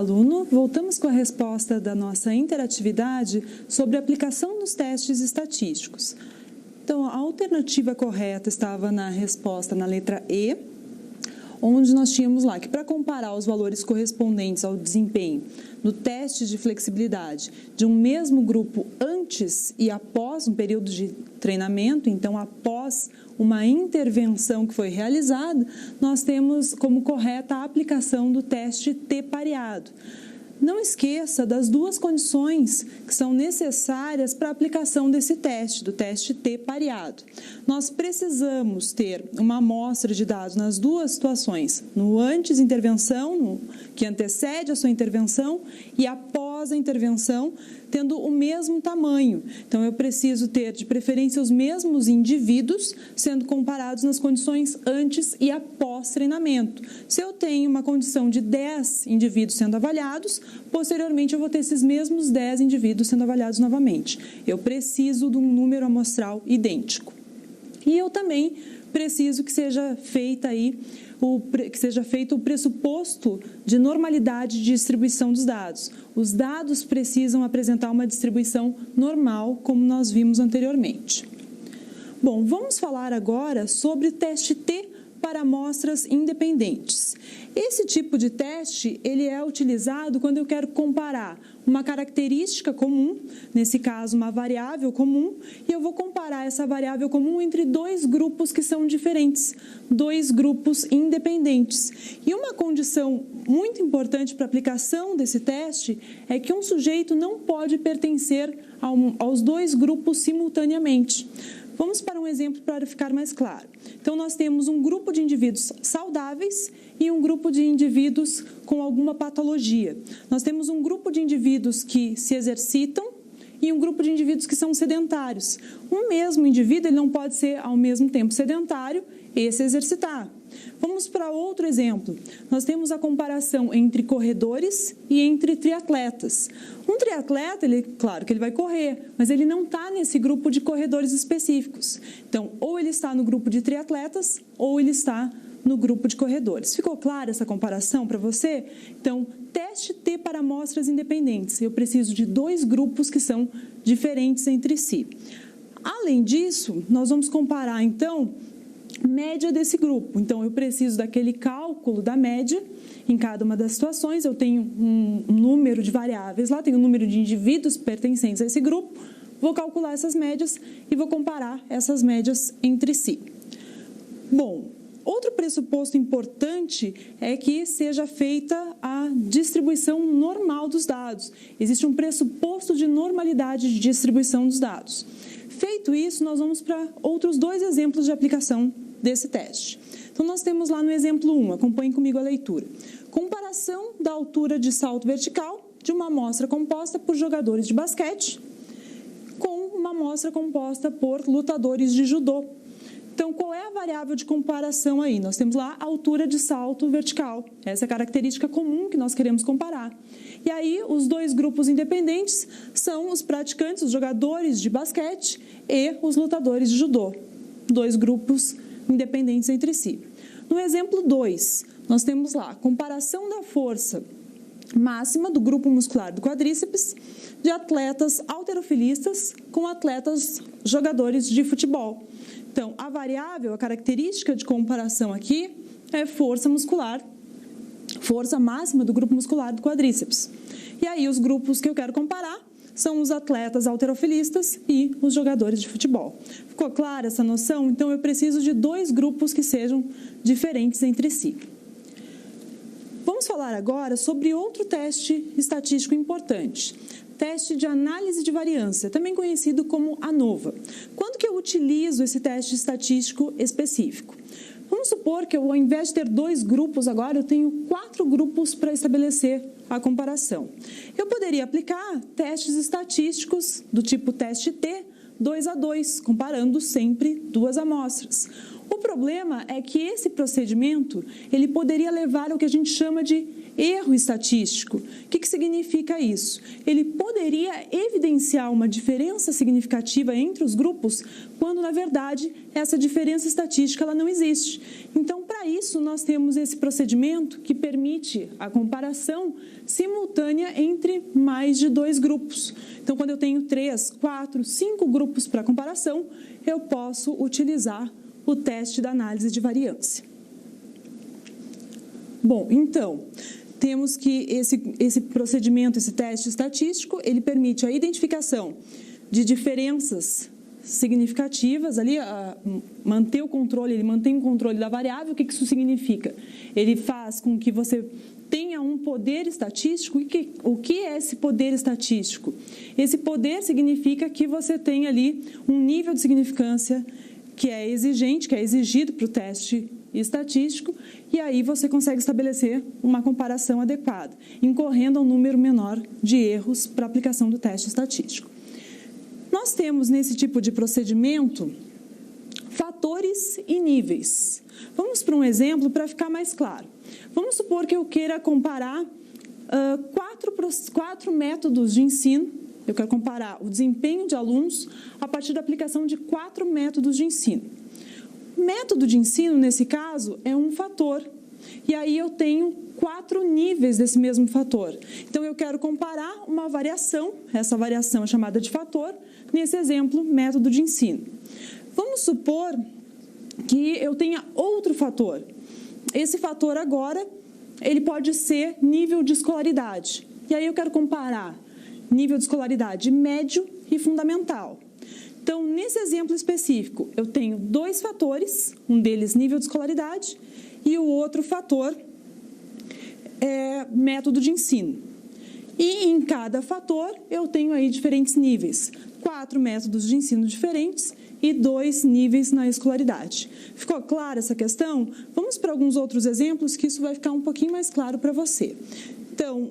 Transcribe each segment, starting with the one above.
Aluno, voltamos com a resposta da nossa interatividade sobre a aplicação dos testes estatísticos. Então, a alternativa correta estava na resposta na letra E, onde nós tínhamos lá que para comparar os valores correspondentes ao desempenho no teste de flexibilidade de um mesmo grupo antes e após um período de treinamento, então após uma intervenção que foi realizada, nós temos como correta a aplicação do teste T pareado. Não esqueça das duas condições que são necessárias para a aplicação desse teste, do teste T pareado. Nós precisamos ter uma amostra de dados nas duas situações, no antes intervenção, que antecede a sua intervenção, e após a intervenção, tendo o mesmo tamanho. Então, eu preciso ter, de preferência, os mesmos indivíduos sendo comparados nas condições antes e após treinamento. Se eu tenho uma condição de 10 indivíduos sendo avaliados, posteriormente eu vou ter esses mesmos 10 indivíduos sendo avaliados novamente. Eu preciso de um número amostral idêntico. E eu também preciso que seja feito o pressuposto de normalidade de distribuição dos dados. Os dados precisam apresentar uma distribuição normal, como nós vimos anteriormente. Bom, vamos falar agora sobre teste T para amostras independentes. Esse tipo de teste, ele é utilizado quando eu quero comparar uma característica comum, nesse caso uma variável comum, e eu vou comparar essa variável comum entre dois grupos que são diferentes, dois grupos independentes. E uma condição muito importante para a aplicação desse teste é que um sujeito não pode pertencer aos dois grupos simultaneamente. Vamos para um exemplo para ficar mais claro. Então, nós temos um grupo de indivíduos saudáveis e um grupo de indivíduos com alguma patologia. Nós temos um grupo de indivíduos que se exercitam e um grupo de indivíduos que são sedentários. Um mesmo indivíduo ele não pode ser ao mesmo tempo sedentário e se exercitar. Vamos para outro exemplo. Nós temos a comparação entre corredores e entre triatletas. Um triatleta, claro que ele vai correr, mas ele não está nesse grupo de corredores específicos. Então, ou ele está no grupo de triatletas, ou ele está no grupo de corredores. Ficou clara essa comparação para você? Então, teste T para amostras independentes. Eu preciso de dois grupos que são diferentes entre si. Além disso, nós vamos comparar, então, média desse grupo. Então, eu preciso daquele cálculo da média em cada uma das situações. Eu tenho um número de variáveis lá, tenho um número de indivíduos pertencentes a esse grupo, vou calcular essas médias e vou comparar essas médias entre si. Bom, outro pressuposto importante é que seja feita a distribuição normal dos dados. Existe um pressuposto de normalidade de distribuição dos dados. Feito isso, nós vamos para outros dois exemplos de aplicação desse teste. Então, nós temos lá no exemplo 1, acompanhe comigo a leitura. Comparação da altura de salto vertical de uma amostra composta por jogadores de basquete com uma amostra composta por lutadores de judô. Então, qual é a variável de comparação aí? Nós temos lá a altura de salto vertical. Essa é a característica comum que nós queremos comparar. E aí, os dois grupos independentes são os praticantes, os jogadores de basquete e os lutadores de judô. Dois grupos independentes entre si. No exemplo 2, nós temos lá a comparação da força máxima do grupo muscular do quadríceps de atletas halterofilistas com atletas jogadores de futebol. Então, a variável, a característica de comparação aqui é força muscular, força máxima do grupo muscular do quadríceps. E aí, os grupos que eu quero comparar são os atletas halterofilistas e os jogadores de futebol. Ficou clara essa noção? Então, eu preciso de dois grupos que sejam diferentes entre si. Vamos falar agora sobre outro teste estatístico importante. Teste de análise de variância, também conhecido como ANOVA. Quando que eu utilizo esse teste estatístico específico? Vamos supor que eu, ao invés de ter dois grupos agora, eu tenho 4 grupos para estabelecer a comparação. Eu poderia aplicar testes estatísticos do tipo teste T, 2 a 2, comparando sempre duas amostras. O problema é que esse procedimento ele poderia levar ao que a gente chama de erro estatístico. O que significa isso? Ele poderia evidenciar uma diferença significativa entre os grupos, quando, na verdade, essa diferença estatística ela não existe. Então, para Para isso, nós temos esse procedimento que permite a comparação simultânea entre mais de 2 grupos. Então, quando eu tenho 3, 4, 5 grupos para comparação, eu posso utilizar o teste da análise de variância. Bom, então, temos que esse procedimento, esse teste estatístico, ele permite a identificação de diferenças significativas, ali, manter o controle, ele mantém o controle da variável. O que isso significa? Ele faz com que você tenha um poder estatístico. O que é esse poder estatístico? Esse poder significa que você tem ali um nível de significância que é exigente, que é exigido para o teste estatístico, e aí você consegue estabelecer uma comparação adequada, incorrendo a um número menor de erros para a aplicação do teste estatístico. Nós temos nesse tipo de procedimento fatores e níveis. Vamos para um exemplo para ficar mais claro. Vamos supor que eu queira comparar 4 métodos de ensino. Eu quero comparar o desempenho de alunos a partir da aplicação de 4 métodos de ensino. O método de ensino, nesse caso, é um fator. E aí eu tenho 4 níveis desse mesmo fator. Então, eu quero comparar uma variação, essa variação é chamada de fator, nesse exemplo, método de ensino. Vamos supor que eu tenha outro fator. Esse fator agora, ele pode ser nível de escolaridade. E aí eu quero comparar nível de escolaridade médio e fundamental. Então, nesse exemplo específico, eu tenho 2 fatores, um deles nível de escolaridade e o outro fator é método de ensino. E em cada fator eu tenho aí diferentes níveis, 4 métodos de ensino diferentes e 2 níveis na escolaridade. Ficou clara essa questão? Vamos para alguns outros exemplos que isso vai ficar um pouquinho mais claro para você. Então,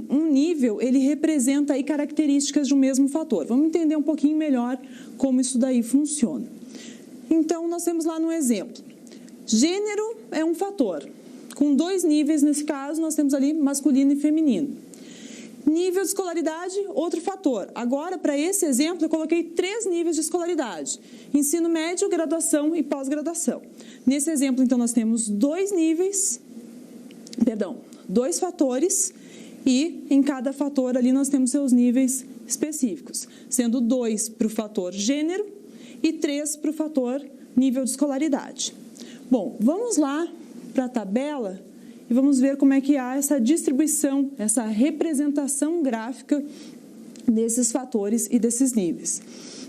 um nível, ele representa aí características de um mesmo fator. Vamos entender um pouquinho melhor como isso daí funciona. Então, nós temos lá no exemplo. Gênero é um fator. Com 2 níveis, nesse caso, nós temos ali masculino e feminino. Nível de escolaridade, outro fator. Agora, para esse exemplo, eu coloquei 3 níveis de escolaridade. Ensino médio, graduação e pós-graduação. Nesse exemplo, então, nós temos 2 fatores, e em cada fator ali nós temos seus níveis específicos, sendo 2 para o fator gênero e 3 para o fator nível de escolaridade. Bom, vamos lá para a tabela e vamos ver como é que há essa distribuição, essa representação gráfica desses fatores e desses níveis.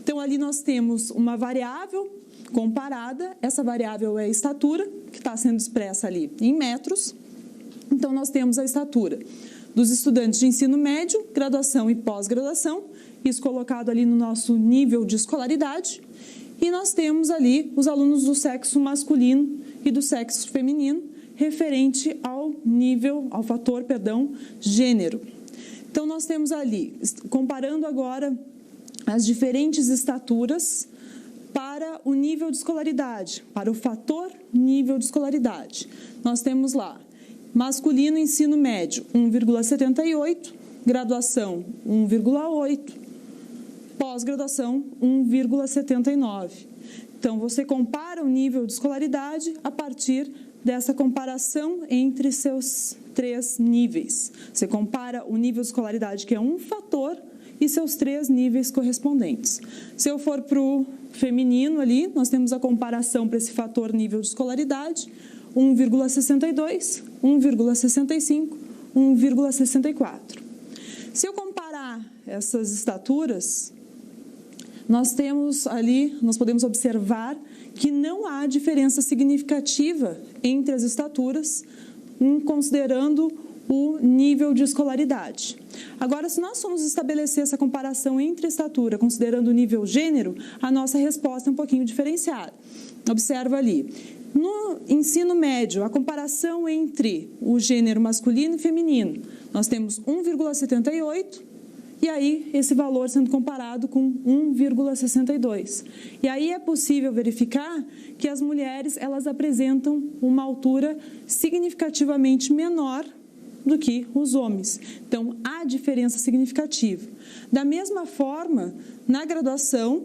Então, ali nós temos uma variável comparada, essa variável é a estatura, que está sendo expressa ali em metros. Então, nós temos a estatura dos estudantes de ensino médio, graduação e pós-graduação, isso colocado ali no nosso nível de escolaridade, e nós temos ali os alunos do sexo masculino e do sexo feminino, referente ao fator gênero. Então, nós temos ali, comparando agora as diferentes estaturas para o nível de escolaridade, para o fator nível de escolaridade. Nós temos lá, masculino ensino médio, 1,78, graduação, 1,8, pós-graduação, 1,79. Então, você compara o nível de escolaridade a partir dessa comparação entre seus 3 níveis. Você compara o nível de escolaridade, que é um fator, e seus 3 níveis correspondentes. Se eu for para o feminino ali, nós temos a comparação para esse fator nível de escolaridade, 1,62, 1,65, 1,64. Se eu comparar essas estaturas, nós podemos observar que não há diferença significativa entre as estaturas, considerando o nível de escolaridade. Agora, se nós formos estabelecer essa comparação entre a estatura, considerando o nível gênero, a nossa resposta é um pouquinho diferenciada. Observa ali. No ensino médio, a comparação entre o gênero masculino e feminino, nós temos 1,78 e aí esse valor sendo comparado com 1,62. E aí é possível verificar que as mulheres elas apresentam uma altura significativamente menor do que os homens. Então, há diferença significativa. Da mesma forma, na graduação,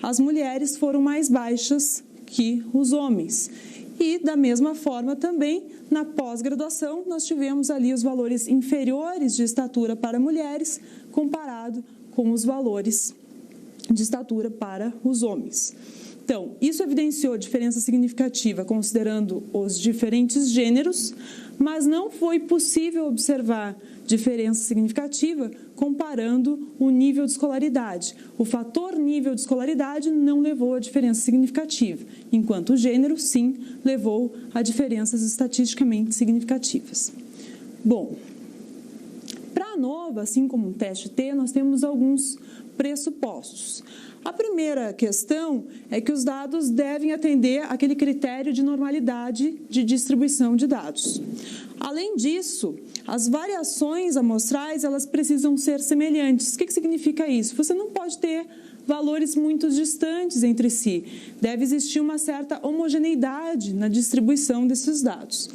as mulheres foram mais baixas que os homens. E, da mesma forma, também, na pós-graduação, nós tivemos ali os valores inferiores de estatura para mulheres, comparado com os valores de estatura para os homens. Então, isso evidenciou diferença significativa considerando os diferentes gêneros, mas não foi possível observar diferença significativa comparando o nível de escolaridade. O fator nível de escolaridade não levou a diferença significativa, enquanto o gênero, sim, levou a diferenças estatisticamente significativas. Bom, para a ANOVA, assim como o teste T, nós temos alguns pressupostos. A primeira questão é que os dados devem atender aquele critério de normalidade de distribuição de dados. Além disso, as variações amostrais elas precisam ser semelhantes. O que significa isso? Você não pode ter valores muito distantes entre si. Deve existir uma certa homogeneidade na distribuição desses dados.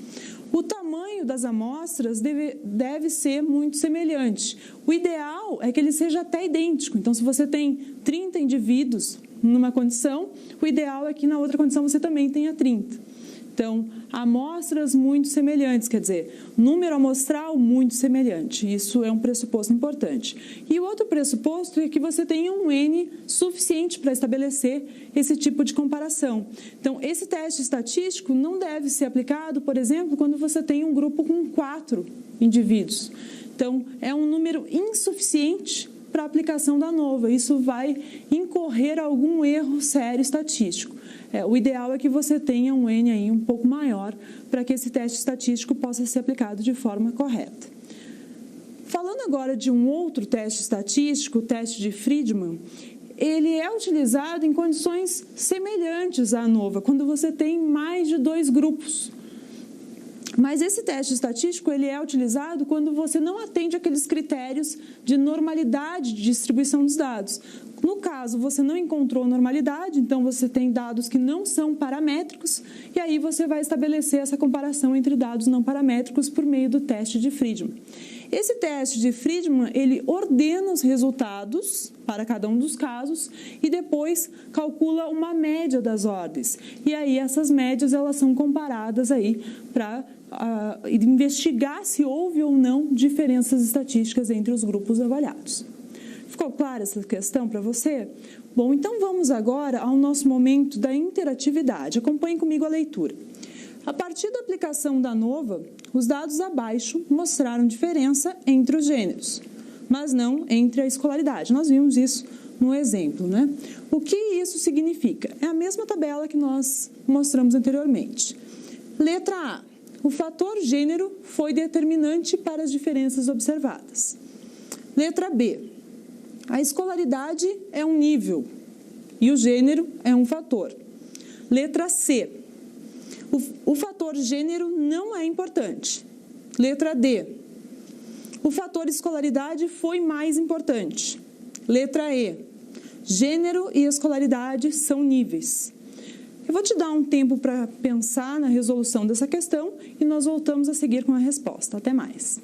O tamanho das amostras deve ser muito semelhante. O ideal é que ele seja até idêntico. Então, se você tem 30 indivíduos numa condição, o ideal é que na outra condição você também tenha 30. Então, amostras muito semelhantes, quer dizer, número amostral muito semelhante. Isso é um pressuposto importante. E o outro pressuposto é que você tenha um N suficiente para estabelecer esse tipo de comparação. Então, esse teste estatístico não deve ser aplicado, por exemplo, quando você tem um grupo com 4 indivíduos. Então, é um número insuficiente para a aplicação da ANOVA. Isso vai incorrer algum erro sério estatístico. O ideal é que você tenha um N aí um pouco maior para que esse teste estatístico possa ser aplicado de forma correta. Falando agora de um outro teste estatístico, o teste de Friedman, ele é utilizado em condições semelhantes à ANOVA, quando você tem mais de 2 grupos. Mas esse teste estatístico ele é utilizado quando você não atende aqueles critérios de normalidade de distribuição dos dados. No caso, você não encontrou normalidade, então você tem dados que não são paramétricos, e aí você vai estabelecer essa comparação entre dados não paramétricos por meio do teste de Friedman. Esse teste de Friedman, ele ordena os resultados para cada um dos casos e depois calcula uma média das ordens. E aí essas médias elas são comparadas aí para investigar se houve ou não diferenças estatísticas entre os grupos avaliados. Ficou clara essa questão para você? Bom, então vamos agora ao nosso momento da interatividade. Acompanhe comigo a leitura. A partir da aplicação da ANOVA, os dados abaixo mostraram diferença entre os gêneros, mas não entre a escolaridade. Nós vimos isso no exemplo, né? O que isso significa? É a mesma tabela que nós mostramos anteriormente. Letra A. O fator gênero foi determinante para as diferenças observadas. Letra B. A escolaridade é um nível e o gênero é um fator. Letra C. O fator gênero não é importante. Letra D. O fator escolaridade foi mais importante. Letra E. Gênero e escolaridade são níveis. Eu vou te dar um tempo para pensar na resolução dessa questão e nós voltamos a seguir com a resposta. Até mais.